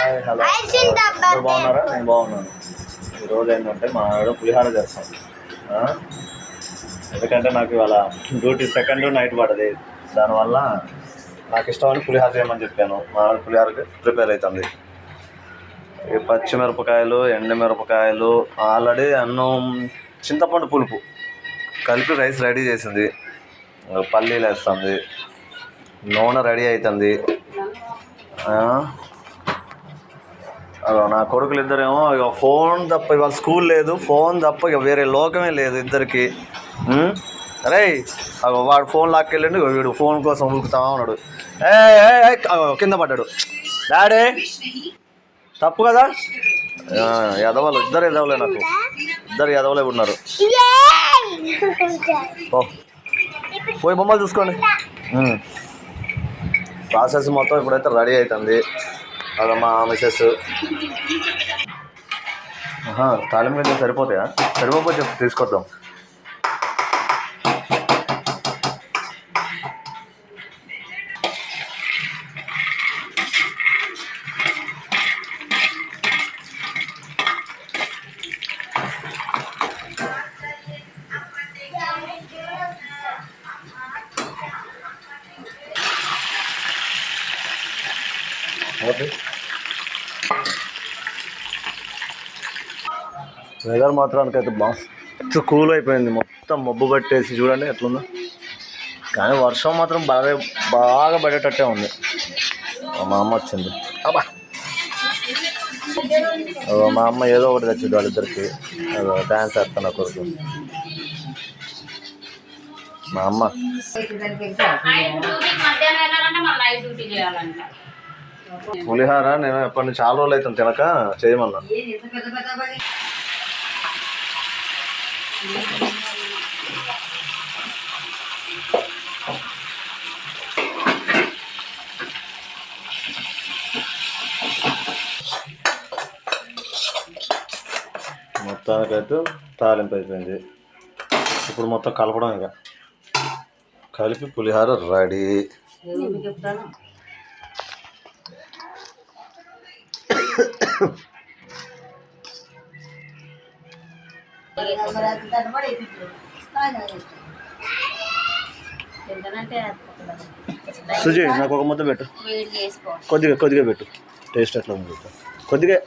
Hi hello బాగున్నారా? నేను బాగున్నాను. ఈరోజు ఏంటంటే మా ఆవిడ పులిహార చేస్తాం. ఎందుకంటే నాకు ఇవాళ డ్యూటీ సెకండ్ నైట్ పడది, దానివల్ల నాకు ఇష్టమని పులిహార చేయమని చెప్పాను. మా ఆవిడ పులిహారకి ప్రిపేర్ అవుతుంది. ఈ పచ్చిమిరపకాయలు, ఎండుమిరపకాయలు, ఆల్రెడీ అన్నం, చింతపండు పులుపు కలిపి రైస్ రెడీ చేసింది. పల్లీలు వేస్తుంది, నూనె రెడీ అవుతుంది. నా కొడుకులు ఇద్దరేమో ఇక ఫోన్ తప్ప, ఇవాళ స్కూల్ లేదు, ఫోన్ తప్ప ఇక వేరే లోకమే లేదు ఇద్దరికి. అరే వాడు ఫోన్ లాక్కెళ్ళండి, వీడు ఫోన్ కోసం ఉరుకుతా ఉన్నాడు. కింద పడ్డాడు. డాడీ తప్పు కదా. ఎదవలు ఇద్దరు ఎదవలే, నాకు ఇద్దరు ఎదవలే ఉన్నారు. పోయి బొమ్మలు చూసుకోండి. ప్రాసెస్ మొత్తం ఇప్పుడైతే రెడీ అవుతుంది. అదే మా మిసెస్ తాళం మీద సరిపోతాయా? సరిపోతే చెప్పి తీసుకొద్దాం. వెదర్ మాత్రానికి అయితే మస్తు కూల్ అయిపోయింది. మొత్తం మబ్బు పట్టేసి చూడండి ఎట్లుందో. కానీ వర్షం మాత్రం బాగా పడేటట్టే ఉంది. మా అమ్మ వచ్చింది. అబ్బా మా అమ్మ ఏదో ఒకటి తెచ్చింది వాళ్ళిద్దరికి. డ్యాన్స్ వేస్తున్నా కొరకు మా అమ్మ. పులిహార నేను ఎప్పటి నుంచి చాలా రోజులు అవుతుంది తినక, చేయమన్నా. మొత్తానికైతే తాలింపు అయిపోయింది. ఇప్పుడు మొత్తం కలపడం, ఇక కలిపి పులిహార రెడీ. సుజీ నాకు ఒక ముద్ద పెట్టు, కొద్దిగా పెట్టు. టేస్ట్ ఎట్లా ఉంది? కొద్దిగా